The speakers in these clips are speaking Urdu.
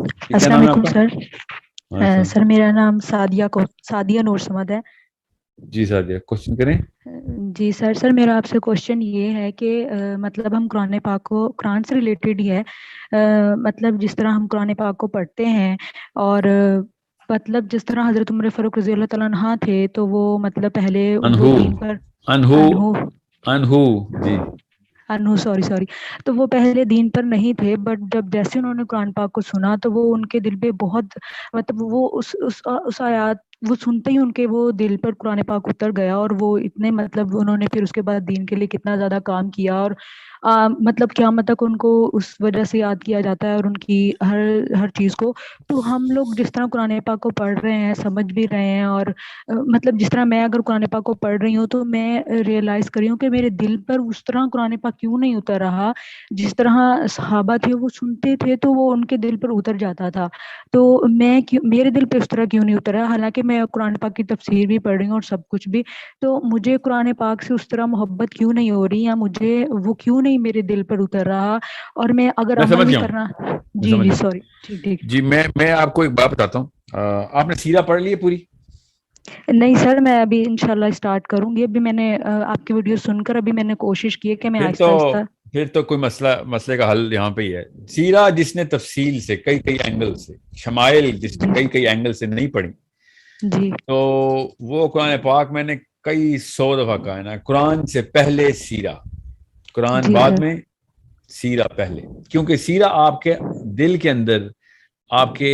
کیا السلام نام ہے علیکم آپ کا؟ سر. وعلیکم سر میرا نام سعدیہ نور سمد ہے. جی سادیا، کوشچن کریں. جی سر میرا آپ سے کوشچن یہ ہے کہ مطلب ہم قرآن پاک کو قرآن سے ریلیٹڈ ہی ہے. مطلب جس طرح ہم قرآن پاک کو پڑھتے ہیں اور مطلب جس طرح حضرت عمر فاروق رضی اللہ تعالیٰ عنہ تھے تو وہ مطلب پہلے وہ انہو دین پر انہو انہو انہو جی انو سوری تو وہ پہلے دین پر نہیں تھے، بٹ جب جیسے انہوں نے قرآن پاک کو سنا تو وہ ان کے دل پہ بہت مطلب وہ اس آیات وہ سنتے ہی ان کے وہ دل پر قرآن پاک اتر گیا، اور وہ اتنے مطلب انہوں نے پھر اس کے بعد دین کے لیے کتنا زیادہ کام کیا، اور مطلب قیامت تک ان کو اس وجہ سے یاد کیا جاتا ہے اور ان کی ہر چیز کو. تو ہم لوگ جس طرح قرآن پاک کو پڑھ رہے ہیں، سمجھ بھی رہے ہیں، اور مطلب جس طرح میں اگر قرآن پاک کو پڑھ رہی ہوں تو میں ریئلائز کر رہی ہوں کہ میرے دل پر اس طرح قرآن پاک کیوں نہیں اتر رہا. جس طرح صحابہ تھے وہ سنتے تھے تو وہ ان کے دل پر اتر جاتا تھا، تو میرے دل پہ اس طرح کیوں نہیں اترا؟ حالانکہ میں قرآن پاک کی تفسیر بھی پڑھ رہی ہوں اور سب کچھ بھی، تو مجھے قرآن پاک سے اس طرح محبت کیوں نہیں ہو رہی، یا مجھے وہ کیوں نہیں میرے دل پر اتر رہا؟ اور میں اگر میں عمل سمجھ بھی گیا ہوں، کرنا. میں جی سمجھ جی گیا سوری. ٹھیک. جی. میں آپ کو ایک بات بتاتا ہوں. آپ نے سیرہ پڑھ لی ہے پوری؟ نہیں سر، میں ابھی انشاءاللہ اسٹارٹ کروں گی. ابھی میں نے آپ کی ویڈیو سن کر ابھی میں نے کوشش کی ہے کہ میں پھر آہستہ آہستہ. تو کوئی مسئلے کا حل یہاں پہ ہی ہے. سیرہ جس نے تفصیل سے کئی اینگل سے، شمائل جس نے جی کئی اینگل سے نہیں پڑھی، جی تو وہ قرآن پاک میں نے کئی 100 دفعہ کہا ہے نا، قرآن سے پہلے سیرہ، قرآن جی بعد سر. میں، سیرہ پہلے. کیونکہ سیرہ آپ کے دل کے اندر، آپ کے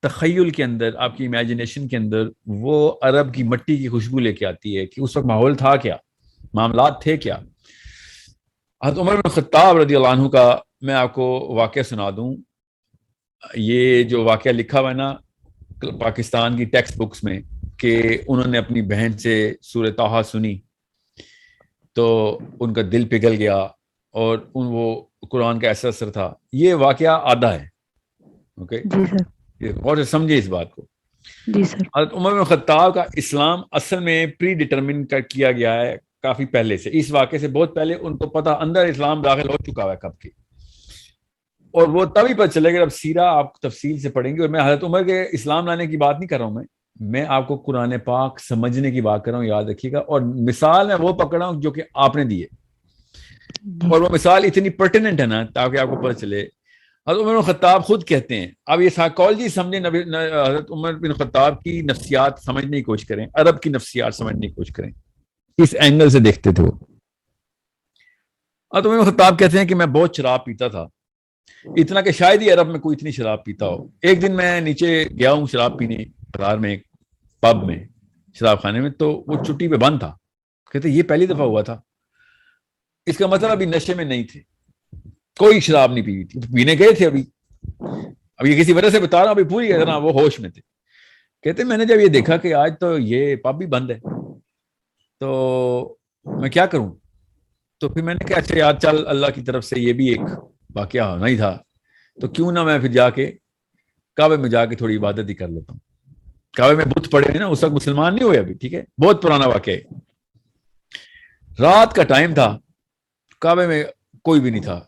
تخیل کے اندر، آپ کی امیجنیشن کے اندر وہ عرب کی مٹی کی خوشبو لے کے آتی ہے کہ اس وقت ماحول تھا کیا، معاملات تھے کیا. حضرت عمر بن خطاب رضی اللہ عنہ کا میں آپ کو واقعہ سنا دوں. یہ جو واقعہ لکھا ہوا ہے نا پاکستان کی ٹیکسٹ بکس میں، کہ انہوں نے اپنی بہن سے سورہ طٰہٰ سنی تو ان کا دل پگھل گیا اور وہ قرآن کا ایسا اثر تھا. یہ واقعہ آدھا ہے. اوکے، جی سر. غور سے سمجھے اس بات کو. جی سر. حضرت عمر بن خطاب کا اسلام اصل میں پری ڈیٹرمن کیا گیا ہے کافی پہلے سے. اس واقعے سے بہت پہلے ان کو پتہ اندر اسلام داخل ہو چکا ہے کب کی، اور وہ تبھی پتہ چلے گا جب سیرہ آپ تفصیل سے پڑھیں گے. اور میں حضرت عمر کے اسلام لانے کی بات نہیں کر رہا ہوں، میں آپ کو قرآن پاک سمجھنے کی بات کر رہا ہوں، یاد رکھیے گا. اور مثال میں وہ پکڑا ہوں جو کہ آپ نے دی ہے، اور وہ مثال اتنی پرٹیننٹ ہے نا تاکہ آپ کو پتہ چلے. حضرت عمر بن خطاب خود کہتے ہیں، اب یہ سائیکالوجی سمجھیں، حضرت عمر بن خطاب کی نفسیات سمجھنے کی کوشش کریں، عرب کی نفسیات سمجھنے کی کوشش کریں، اس اینگل سے دیکھتے تھے وہ. حضرت عمر بن خطاب کہتے ہیں کہ میں بہت شراب پیتا تھا، اتنا کہ شاید ہی عرب میں کوئی اتنی شراب پیتا ہو. ایک دن میں نیچے گیا ہوں شراب پینے بازار میں، ایک پب میں، شراب خانے میں، تو وہ چھٹی پہ بند تھا. کہتے یہ پہلی دفعہ ہوا تھا. اس کا مطلب ابھی نشے میں نہیں تھے، کوئی شراب نہیں پی تھی، پینے گئے تھے ابھی یہ کسی وجہ سے بتا رہا ہوں، ابھی پوری طرح وہ ہوش میں تھے. کہتے میں نے جب یہ دیکھا کہ آج تو یہ پب بھی بند ہے تو میں کیا کروں. تو پھر میں نے کہا اچھا یار چل، اللہ کی طرف سے یہ بھی ایک واقعہ ہونا ہی تھا، تو کیوں نہ میں پھر جا کے کعبے میں جا کے تھوڑی عبادت ہی کر لیتا ہوں. کعبے میں بت پڑے ہیں نا، اس وقت مسلمان نہیں ہوئے ابھی، ٹھیک ہے، بہت پرانا واقعہ ہے. رات کا ٹائم تھا، کعبے میں کوئی بھی نہیں تھا.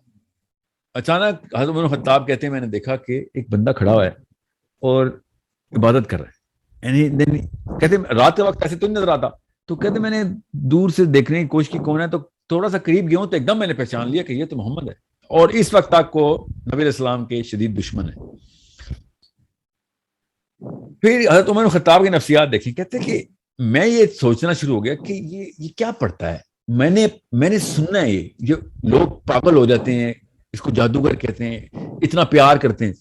اچانک حضرت عمر خطاب کہتے ہیں میں نے دیکھا کہ ایک بندہ کھڑا ہوا ہے اور عبادت کر رہا ہے. کہتے رات کے وقت ایسے تو نہیں نظر آتا. تو کہتے میں نے دور سے دیکھنے کی کوشش کی کون ہے، تو تھوڑا سا قریب گیا ہوں تو ایک دم میں نے پہچان لیا کہ یہ تو محمد ہے، اور اس وقت تک کو نبی علیہ السلام کے شدید دشمن ہے. پھر حضرت عمر خطاب کی نفسیات دیکھیں. کہتے کہ میں یہ سوچنا شروع ہو گیا کہ یہ کیا پڑھتا ہے. میں نے سننا ہے یہ جو لوگ پاگل ہو جاتے ہیں، اس کو جادوگر کہتے ہیں، اتنا پیار کرتے ہیں،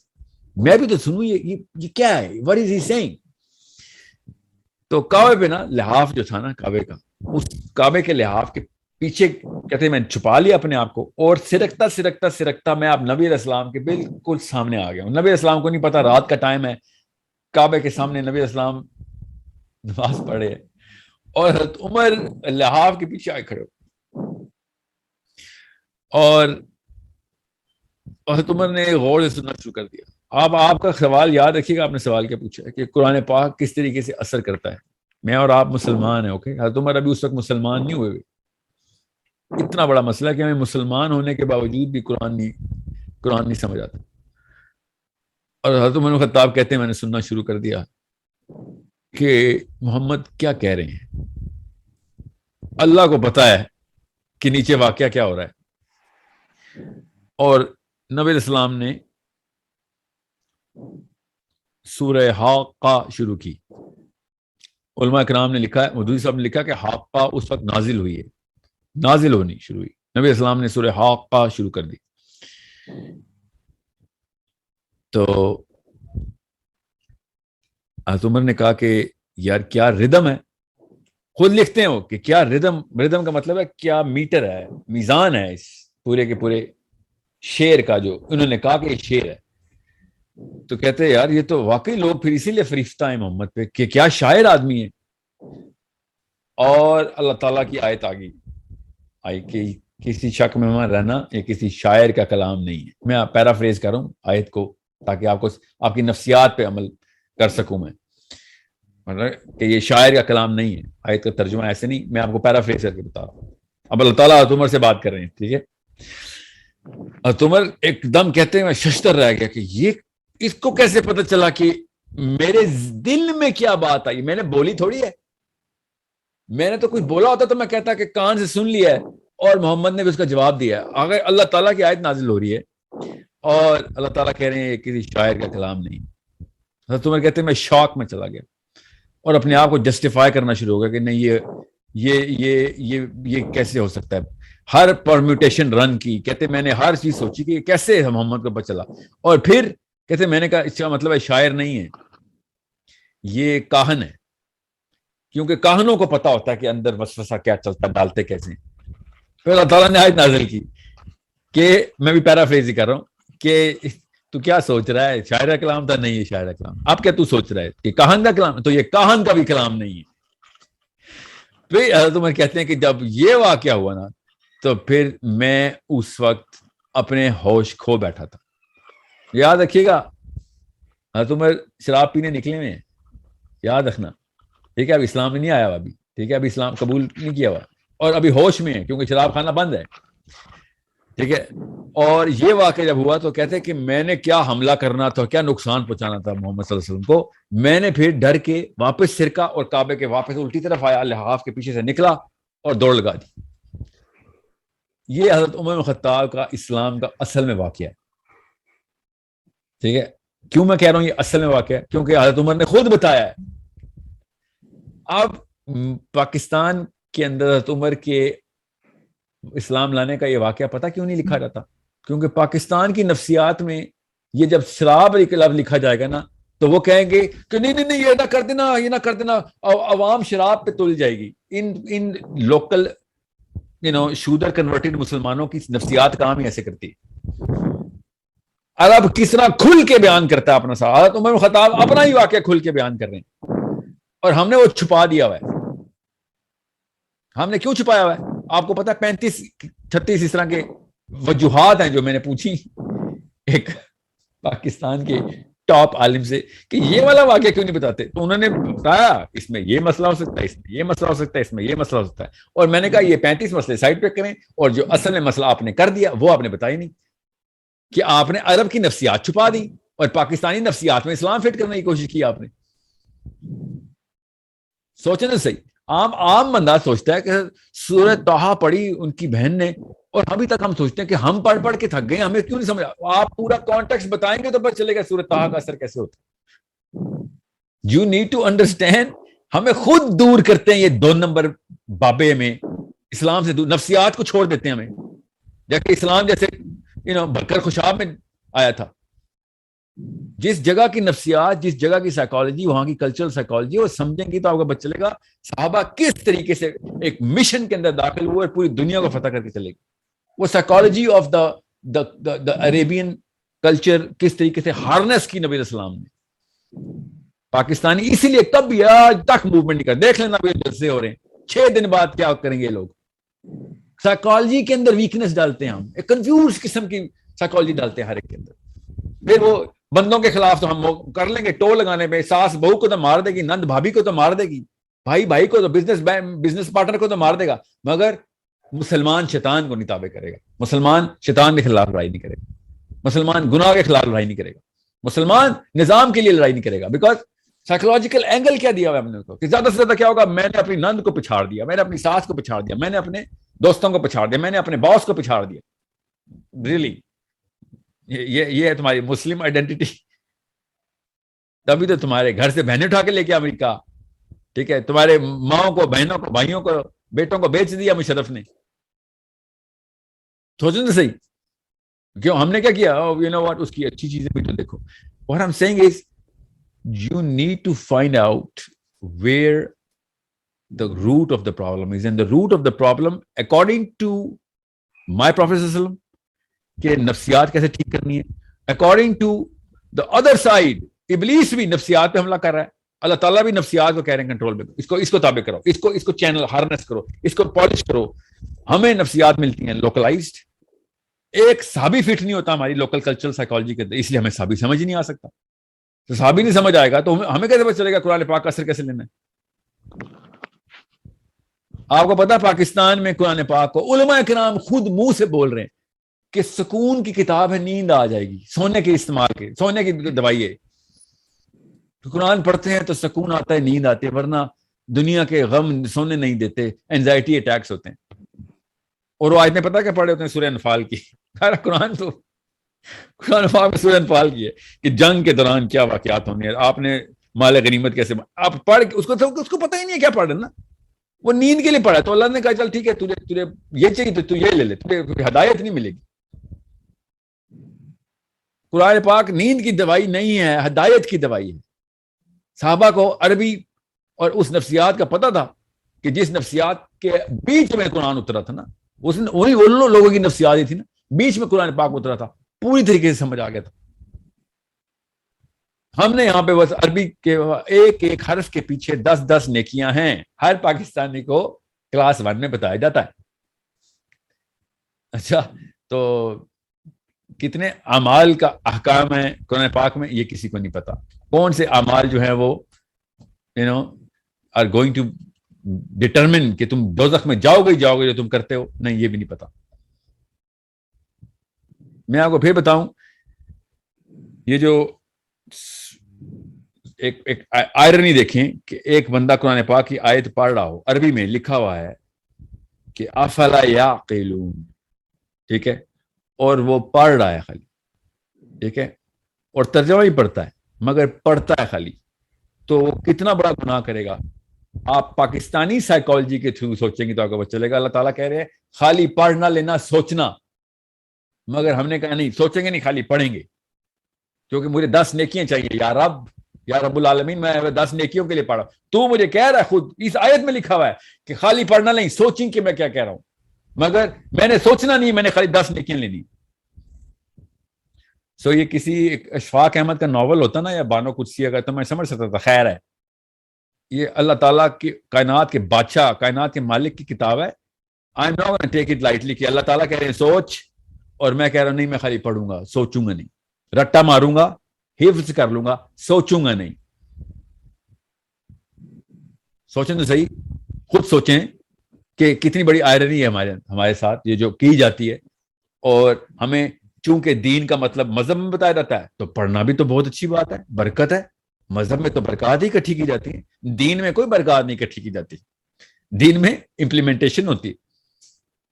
میں بھی تو سنوں یہ کیا ہے، what is he saying. تو کعبے پہ نا لحاف جو تھا نا کعبے کا، اس کعبے کے لحاف کے پیچھے کہتے ہیں میں چھپا لیا اپنے آپ کو، اور سرکتا میں آپ نبی علیہ السلام کے بالکل سامنے آ گیا ہوں. نبی علیہ السلام کو نہیں پتا رات کا ٹائم ہے، کعبے کے سامنے نبی علیہ السلام نماز پڑھے، اور حضرت عمر لحاف کے پیچھے آئے کھڑے ہو. اور حضرت عمر نے غور سے سننا شروع کر دیا. آپ کا سوال یاد رکھیے گا، آپ نے سوال کیا پوچھا ہے کہ قرآن پاک کس طریقے سے اثر کرتا ہے. میں اور آپ مسلمان ہیں، اوکے. حضرت عمر ابھی اس وقت مسلمان نہیں ہوئے. اتنا بڑا مسئلہ کہ ہمیں مسلمان ہونے کے باوجود بھی قرآن نہیں سمجھ آتا. اور حضرت عمر بن خطاب کہتے ہیں میں نے سننا شروع کر دیا کہ محمد کیا کہہ رہے ہیں، اللہ کو پتا ہے کہ نیچے واقعہ کیا ہو رہا ہے. اور نبی علیہ السلام نے سورہ حاقہ شروع کی. علماء کرام نے لکھا ہے، مودودی صاحب نے لکھا کہ حاقہ اس وقت نازل ہوئی ہے، نازل ہونی شروع ہوئی. نبی علیہ السلام نے سورہ حاقہ شروع کر دی. تو حضرت عمر نے کہا کہ یار کیا ردم ہے. خود لکھتے ہیں وہ کہ کیا ردم کا مطلب ہے کیا میٹر ہے، میزان ہے اس پورے کے پورے شعر کا. جو انہوں نے کہا کہ یہ شعر ہے، تو کہتے ہیں یار یہ تو واقعی لوگ پھر اسی لیے فریفتہ ہیں محمد پہ کہ کیا شاعر آدمی ہے. اور اللہ تعالیٰ کی آیت آئی کہ کسی شک میں وہاں رہنا یہ کسی شاعر کا کلام نہیں ہے. میں پیرافریز کر رہا ہوں آیت کو تاکہ آپ کی نفسیات پہ عمل کر سکوں میں، مطلب کہ یہ شاعر کا کلام نہیں ہے. آیت کا ترجمہ ایسے نہیں، میں آپ کو پیرافریز کر کے بتا رہا ہوں. اب اللہ تعالیٰ حضرت عمر سے بات کر رہے ہیں، ٹھیک ہے. حضرت عمر ایک دم کہتے ہیں میں ششتر رہ گیا کہ یہ اس کو کیسے پتہ چلا کہ میرے دل میں کیا بات آئی. میں نے بولی تھوڑی ہے، میں نے تو کچھ بولا ہوتا تو میں کہتا کہ کان سے سن لیا ہے اور محمد نے بھی اس کا جواب دیا ہے. اگر اللہ تعالیٰ کی آیت نازل ہو رہی ہے اور اللہ تعالیٰ کہہ رہے ہیں کسی شاعر کا کلام نہیں. حضرت عمر کہتے ہیں میں شوق میں چلا گیا اور اپنے آپ کو جسٹیفائی کرنا شروع ہو گیا کہ نہیں یہ کیسے ہو سکتا ہے. ہر پرمیوٹیشن رن کی. کہتے میں نے ہر چیز سوچی کہ کیسے محمد کو پتہ چلا. اور پھر کہتے میں نے کہا اس کا مطلب ہے شاعر نہیں ہے، یہ کاہن ہے، کیونکہ کاہنوں کو پتا ہوتا ہے کہ اندر وسوسہ کیا چلتا ہے، ڈالتے کیسے. پھر اللہ تعالیٰ نے آیت نازل کی کہ میں بھی پیرافریز ہی کر رہا ہوں کہ تو کیا سوچ رہا ہے شاعر کا کلام تھا؟ نہیں، یہ شاعر کا کلام. اب کیا تو سوچ رہا ہے کہ کاہن کا کلام؟ تو یہ کاہن کا بھی کلام نہیں ہے. پھر حضرت عمر کہتے ہیں کہ جب یہ واقعہ ہوا نا تو پھر میں اس وقت اپنے ہوش کھو بیٹھا تھا. یاد رکھیے گا حضرت عمر شراب پینے نکلے ہوئے ہیں، یاد رکھنا، ٹھیک ہے. اب اسلام میں نہیں آیا ہوا ابھی، ٹھیک ہے، ابھی اسلام قبول نہیں کیا ہوا اور ابھی ہوش میں ہے کیونکہ شراب کھانا بند ہے، ٹھیک ہے. اور یہ واقعہ جب ہوا تو کہتے ہیں کہ میں نے کیا حملہ کرنا تھا، کیا نقصان پہنچانا تھا محمد صلی اللہ علیہ وسلم کو. میں نے پھر ڈر کے واپس سرکا اور کعبے کے واپس الٹی طرف آیا، لحاف کے پیچھے سے نکلا اور دوڑ لگا دی. یہ حضرت عمر بن خطاب کا اسلام کا اصل میں واقعہ ہے، ٹھیک ہے. کیوں میں کہہ رہا ہوں یہ اصل میں واقعہ ہے؟ کیونکہ حضرت عمر نے خود بتایا ہے. اب پاکستان کے اندر حضرت عمر کے اسلام لانے کا یہ واقعہ پتہ کیوں نہیں لکھا جاتا؟ کیونکہ پاکستان کی نفسیات میں یہ جب شراب لفظ لکھا جائے گا نا تو وہ کہیں گے کہ نہیں یہ نہ کر دینا، یہ نہ کر دینا، عوام شراب پہ تل جائے گی. ان لوکل شودر کنورٹڈ مسلمانوں کی نفسیات کام ہی ایسے کرتی ہے. عرب کس طرح کھل کے بیان کرتا ہے اپنا ساتھ. حضرت عمر بن خطاب اپنا ہی واقعہ کھل کے بیان کر رہے ہیں اور ہم نے وہ چھپا دیا ہوا ہے. ہم نے کیوں چھپایا ہوا ہے؟ آپ کو پتا ہے 35-36 اس طرح کے وجوہات ہیں جو میں نے پوچھی ایک پاکستان کے ٹاپ عالم سے کہ یہ والا واقعہ کیوں نہیں بتاتے. تو انہوں نے بتایا اس میں یہ مسئلہ ہو سکتا ہے، اس میں یہ مسئلہ ہو سکتا ہے، اس میں یہ مسئلہ ہو سکتا ہے. اور میں نے کہا یہ 35 مسئلے سائڈ پہ کریں اور جو اصل میں مسئلہ آپ نے کر دیا وہ آپ نے بتایا نہیں، کہ آپ نے عرب کی نفسیات چھپا دی اور پاکستانی نفسیات میں اسلام فٹ کرنے کی کوشش کی آپ نے. سوچیں نا صحیح. عام بندہ سوچتا ہے کہ سورہ طٰہٰ پڑھی ان کی بہن نے اور ابھی تک ہم سوچتے ہیں کہ ہم پڑھ کے تھک گئے، ہمیں کیوں نہیں سمجھا. آپ پورا کانٹیکسٹ بتائیں گے تو پتہ چلے گا سورہ طٰہٰ کا اثر کیسے ہوتا ہے. You need to understand. ہمیں خود دور کرتے ہیں یہ 2 نمبر بابے میں اسلام سے دور، نفسیات کو چھوڑ دیتے ہیں ہمیں. جبکہ اسلام جیسے بکر خوشاب میں آیا تھا. جس جگہ کی نفسیات، جس جگہ کی سائیکالوجی، وہاں کی کلچرل سائیکالوجی وہ سمجھیں گی تو آپ کو پتہ چلے گا صحابہ کس طریقے سے ایک مشن کے اندر داخل ہوئے اور پوری دنیا کو فتح کر کے چلے گئے. وہ psychology of the Arabian culture کس طریقے سے ہارنس کی نبی علیہ السلام نے. پاکستانی اسی لیے کبھی آج تک موومنٹ نہیں کر. دیکھ لینا جلسے ہو رہے ہیں 6 دن بعد کیا کریں گے لوگ. سائیکالوجی کے اندر ویکنس ڈالتے ہیں ہم، ایک کنفیوز قسم کی سائیکالوجی ڈالتے ہیں ہر ایک کے اندر. پھر وہ بندوں کے خلاف تو ہم کر لیں گے ٹول لگانے پہ. ساس بہو کو تو مار دے گی، نند بھابھی کو تو مار دے گی، بھائی کو تو بزنس پارٹنر کو تو مار دے گا، مگر مسلمان شیطان کو نہیں تابع کرے گا. مسلمان شیطان کے خلاف لڑائی نہیں کرے گا، مسلمان گناہ کے خلاف لڑائی نہیں کرے گا. مسلمان نظام کے لیے لڑائی نہیں کرے گا, بیکاز سائیکولوجیکل اینگل کیا دیا ہوا ہے ہم نے کو کہ زیادہ سے زیادہ کیا ہوگا, میں نے اپنی نند کو پچھاڑ دیا, میں نے اپنی ساس کو پچھاڑ دیا, میں نے اپنے دوستوں کو پچھاڑ دیا, میں نے اپنے باس کو پچھاڑ دیا. ریئلی یہ ہے تمہاری مسلم آئیڈینٹی؟ تبھی تو تمہارے گھر سے بہنیں اٹھا کے لے کے امریکہ, ٹھیک ہے, تمہارے ماؤں کو, بہنوں کو, بھائیوں کو, بیٹوں کو بیچ دیا مشرف نے. سوچو تو صحیح, کیوں ہم نے کیا کیا, یو نو واٹ, اس کی اچھی چیزیں بھی تو دیکھو. What I'm saying is you need to find out where the root of the problem is, and the root of the problem according to my Prophet کہ نفسیات کیسے ٹھیک کرنی ہے, according to the other side ابلیس بھی نفسیات پہ حملہ کر رہا ہے, اللہ تعالیٰ بھی نفسیات کو کہہ رہے ہیں کنٹرول میں, اس کو تابع کرو, اس کو چینل ہارنس کرو, اس کو پالش کرو. ہمیں نفسیات ملتی ہیں لوکلائزڈ, ایک صحابی فٹ نہیں ہوتا ہماری لوکل کلچرل سائیکالوجی کے, اس لیے ہمیں صحابی سمجھ ہی نہیں آ سکتا. تو صحابی نہیں سمجھ آئے گا تو ہمیں کیسے پتہ چلے گا قرآن پاک کا اثر کیسے لینا ہے. آپ کو پتا پاکستان میں قرآن پاک کو علماء کرام خود منہ سے بول رہے ہیں کہ سکون کی کتاب ہے, نیند آ جائے گی, سونے کے استعمال کے, سونے کی دوائی ہے. قرآن پڑھتے ہیں تو سکون آتا ہے, نیند آتی ہے, ورنہ دنیا کے غم سونے نہیں دیتے, اینزائٹی اٹیکس ہوتے ہیں. اور وہ آیتیں پتہ کیا پڑھے ہوتے ہیں سورہ انفال کی. قرآن پاک میں سورہ انفال کی ہے کہ جنگ کے دوران کیا واقعات ہونے ہیں, آپ نے مال غنیمت کیسے, آپ پڑھ کے اس کو پتہ ہی نہیں ہے کیا پڑھ رہے نا, وہ نیند کے لیے پڑھا. تو اللہ نے کہا چل ٹھیک ہے, تجھے یہ چاہیے تو یہ لے لے, تجھے ہدایت نہیں ملے گی. قرآن پاک نیند کی دوائی نہیں ہے, ہدایت کی دوائی ہے. صحابہ کو عربی اور اس نفسیات کا پتہ تھا کہ جس نفسیات کے بیچ میں قرآن اترا تھا نا, وہی ان لوگوں کی نفسیات ہی تھی نا, بیچ میں قرآن پاک اترا تھا, پوری طریقے سے سمجھ آ گیا تھا. ہم نے یہاں پہ بس عربی کے ایک ایک حرف کے پیچھے 10 نیکیاں ہیں, ہر پاکستانی کو کلاس 1 میں بتایا جاتا ہے. اچھا, تو کتنے اعمال کا احکام ہے قرآن پاک میں یہ کسی کو نہیں پتا. کون سے اعمال جو ہیں وہ are going to determine کہ تم دوزخ میں جاؤ گے جو تم کرتے ہو, نہیں, یہ بھی نہیں پتا. میں آپ کو پھر بتاؤں, یہ جو ایک آئرنی دیکھیں کہ ایک بندہ قرآن پاک کی آیت پڑھ رہا ہو, عربی میں لکھا ہوا ہے کہ افلا یعقلون, ٹھیک ہے, اور وہ پڑھ رہا ہے خالی, ٹھیک ہے, اور ترجمہ ہی پڑھتا ہے مگر پڑھتا ہے خالی, تو وہ کتنا بڑا گناہ کرے گا. آپ پاکستانی سائیکالوجی کے تھرو سوچیں گے تو آپ کو پتہ چلے گا اللہ تعالیٰ کہہ رہے ہیں خالی پڑھنا لینا سوچنا, مگر ہم نے کہا نہیں, سوچیں گے نہیں, خالی پڑھیں گے, کیونکہ مجھے 10 نیکیاں چاہیے. یا رب العالمین, میں 10 نیکیوں کے لیے پڑھا. تو مجھے کہہ رہا ہے, خود اس آیت میں لکھا ہوا ہے کہ خالی پڑھنا نہیں, سوچیں کہ میں کیا کہہ رہا ہوں, مگر میں نے سوچنا نہیں, میں نے خالی 10 نیکیاں لینی. یہ کسی اشفاق احمد کا ناول ہوتا نا, یا بانو قدسی اگر, تو میں سمجھ سکتا تھا, خیر ہے, یہ اللہ تعالیٰ کی کائنات کے بادشاہ, کائنات کے مالک کی کتاب ہے. I am not gonna take it lightly کہ اللہ تعالیٰ کہہ رہے ہیں سوچ, اور میں کہہ رہا ہوں نہیں, میں خالی پڑھوں گا, سوچوں گا نہیں, رٹا ماروں گا, حفظ کر لوں گا, سوچوں گا نہیں. سوچیں تو صحیح, خود سوچیں کہ کتنی بڑی آئرنی ہے ہمارے ساتھ یہ جو کی جاتی ہے. اور ہمیں چونکہ دین کا مطلب مذہب میں بتایا جاتا ہے, تو پڑھنا بھی تو بہت اچھی بات ہے, برکت ہے. مذہب میں تو برکات ہی اکٹھی کی جاتی ہیں, دین میں کوئی برکات نہیں اکٹھی کی جاتی. دین میں امپلیمنٹیشن ہوتی ہے,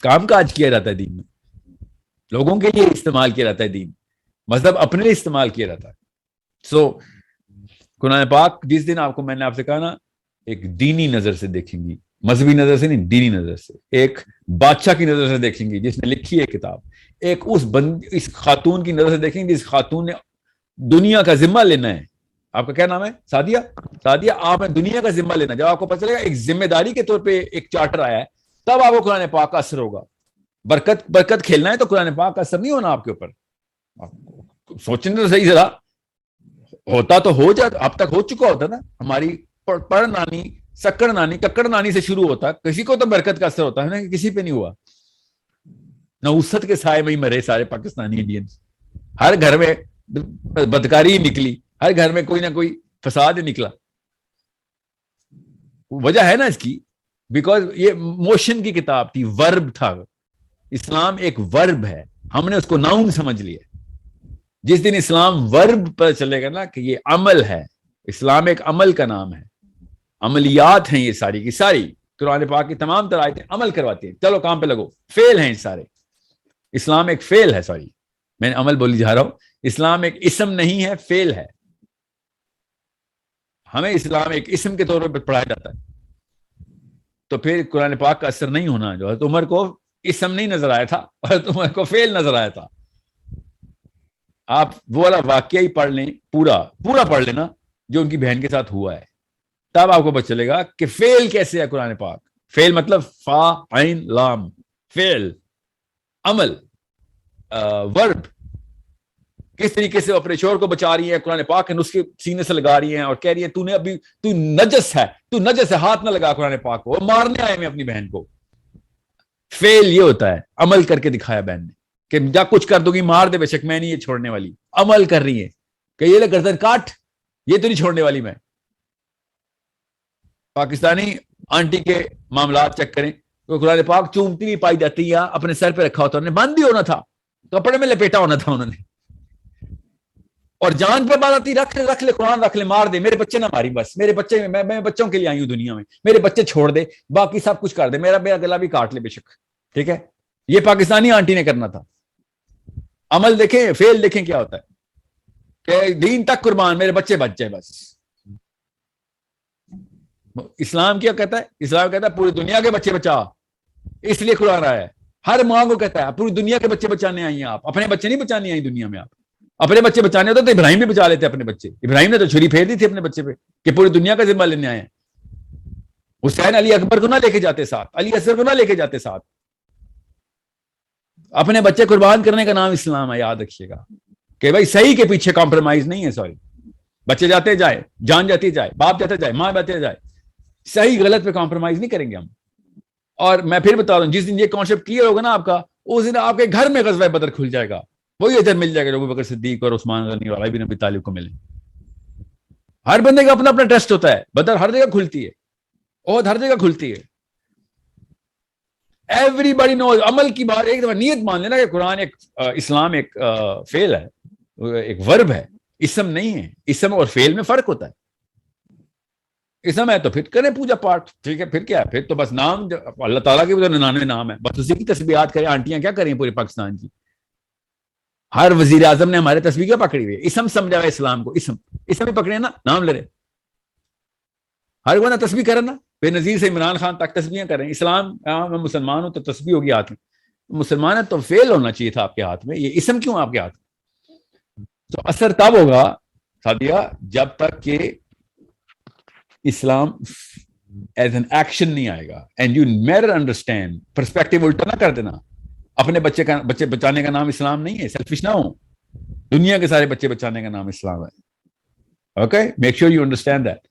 کام کاج کیا جاتا ہے دین میں, لوگوں کے لیے استعمال کیا جاتا ہے دین, مذہب اپنے لیے استعمال کیا جاتا ہے. قرآن پاک جس دن آپ کو میں نے آپ سے کہا نا, ایک دینی نظر سے دیکھیں گی, مذہبی نظر سے نہیں, دینی نظر سے, ایک بادشاہ کی نظر سے دیکھیں گی جس نے لکھی ہے کتاب, ایک اس خاتون کی نظر سے دیکھیں گے جس خاتون نے دنیا کا ذمہ لینا ہے. آپ کا کیا نام ہے؟ سعدیہ, آپ نے دنیا کا ذمہ لینا. جب آپ کو پتہ چلے گا ایک ذمہ داری کے طور پہ ایک چارٹر آیا ہے, تب آپ کو قرآن پاک کا اثر ہوگا. برکت کھیلنا ہے تو قرآن پاک کا اثر نہیں ہونا آپ کے اوپر. سوچیں تو صحیح, ذرا ہوتا تو ہو جاتا, اب تک ہو چکا ہوتا نا. ہماری پڑھ نانی, سکڑ نانی, ککڑ نانی سے شروع ہوتا, کسی کو تو برکت کا اثر ہوتا ہے نا, کسی پہ نہیں ہوا. نوست کے سائے میں ہی مرے سارے پاکستانی انڈینز. ہر گھر میں بدکاری نکلی, ہر گھر میں کوئی نہ کوئی فساد نکلا. وجہ ہے نا اس کی, بیکاز یہ موشن کی کتاب تھی, ورب تھا. اسلام ایک ورب ہے, ہم نے اس کو ناؤن سمجھ لیا. جس دن اسلام ورب پر چلے گا نا کہ یہ عمل ہے، اسلام ایک عمل کا نام ہے، عملیات ہیں یہ ساری کی ساری، قرآن پاک کی تمام تر آیتیں عمل کرواتی ہیں، چلو کام پہ لگو، فعل ہیں سارے، اسلام ایک فعل ہے، سوری میں نے عمل بولی جا رہا ہوں، اسلام ایک اسم نہیں ہے، فعل ہے، ہمیں اسلام ایک اسم کے طور پر پڑھایا جاتا ہے، تو پھر قرآن پاک کا اثر نہیں ہونا، جو حضرت عمر کو اسم نہیں نظر آیا تھا، حضرت عمر کو فعل نظر آیا تھا، آپ وہ والا واقعہ ہی پڑھ لیں، پورا پڑھ لینا جو ان کی بہن کے ساتھ ہوا ہے، تب آپ کو پتہ چلے گا کہ فعل کیسے ہے قرآن پاک، فعل مطلب فا عین لام، فعل، عمل، ورب، کس طریقے سے اپنے شوہر کو بچا رہی ہے، قرآن پاک کے نسخے سینے سے لگا رہی ہیں اور کہہ رہی ہے تو نجس ہے، ہاتھ نہ لگا قرآن پاک کو، وہ مارنے آئے میں اپنی بہن کو، فعل یہ ہوتا ہے، عمل کر کے دکھایا بہن نے کہ جا کچھ کر دو گی مار دے، بے شک میں نہیں یہ چھوڑنے والی، عمل کر رہی ہے کہ یہ لے گردن کاٹ، یہ تو نہیں چھوڑنے والی میں۔ پاکستانی آنٹی کے معاملات چیک کریں تو قرآن پاک چومتی بھی پائی جاتی ہے، اپنے سر پہ رکھا ہوتا، انہوں نے بند بھی ہونا تھا، کپڑے میں لپیٹا ہونا تھا انہوں نے، اور جان پہ بات آتی، رکھ لے قرآن، رکھ لے، مار دے، میرے بچے نہ ماری، بس میرے بچے، میں بچوں کے لیے آئی ہوں دنیا میں، میرے بچے چھوڑ دے، باقی سب کچھ کر دے، میرا گلا بھی کاٹ لے بے شک، ٹھیک ہے، یہ پاکستانی آنٹی نے کرنا تھا۔ عمل دیکھیں، فعل دیکھیں کیا ہوتا ہے کہ دین تک قربان، میرے بچے بچ جائے بس۔ اسلام کیا کہتا ہے؟ اسلام کہتا ہے پوری دنیا کے بچے بچا، اس لیے قرآن آیا ہے، ہر ماں کو کہتا ہے پوری دنیا کے بچے بچانے آئی ہیں آپ، اپنے بچے نہیں بچانے آئی دنیا میں، آپ اپنے بچے بچانے ہوتے تو ابراہیم بھی بچا لیتے اپنے بچے، ابراہیم نے تو چھری پھیر دی تھی اپنے بچے پہ کہ پوری دنیا کا ذمہ لینے آئے ہیں۔ حسین علی اکبر کو نہ لے کے جاتے ساتھ، علی اصغر کو نہ لے کے جاتے ساتھ، اپنے بچے قربان کرنے کا نام اسلام ہے، یاد رکھیے گا کہ بھائی صحیح کے پیچھے کمپرومائز نہیں ہے، سوری، بچے جاتے جائے، جان جاتی جائے، باپ جاتے جائے، ماں جاتے جائے، صحیح غلط پہ کمپرومائز نہیں کریں گے ہم۔ اور میں پھر بتا دوں، جس دن یہ کانسیپٹ کلیئر ہوگا نا آپ کا، اس دن آپ کے گھر میں غزوہ بدر کھل جائے گا، وہی اجر مل جائے گا جو ابو بکر صدیق اور عثمان غنی اور علی بن ابی طالب کو ملے۔ ہر بندے کا اپنا اپنا ٹیسٹ ہوتا ہے، بدر ہر جگہ کھلتی ہے، عہد ہر جگہ کھلتی ہے، ایوری باڈی نوز۔ عمل کی بات ایک دفعہ نیت مان لینا کہ قرآن ایک اسلام ایک فعل ہے، ایک ورب ہے، اسم نہیں ہے، اسم اور فعل میں فرق ہوتا ہے، اسم ہے تو پھر کریں پوجا پاٹ، ٹھیک ہے، پھر کیا ہے، پھر تو بس نام اللہ تعالیٰ کے 99 نام ہے، بس اسی کی تسبیحات کریں۔ آنٹیاں کیا کریں پورے پاکستان کی، ہر وزیر اعظم نے ہمارے تسبیح کیا پکڑی ہوئی ہے، اسم سمجھا ہوا اسلام کو، اسم ہی پکڑے نا، نام لے رہے، ہر بندہ تسبیح کرے نا، بے نظیر سے عمران خان تک تسبیحیں کریں، اسلام میں مسلمان ہوں تو تسبیح ہوگی ہاتھ میں، مسلمان ہے تو فعل ہونا چاہیے تھا آپ کے ہاتھ میں، یہ اسم کیوں آپ کے ہاتھ میں؟ تو اثر تب ہوگا سادیہ جب تک کہ اسلام ایز این ایکشن نہیں آئے گا، and you never understand, perspective الٹا نہ کر دینا، اپنے بچے بچانے کا نام اسلام نہیں ہے، سیلفش نہ ہو، دنیا کے سارے بچے بچانے کا نام اسلام ہے، okay, make sure you understand that.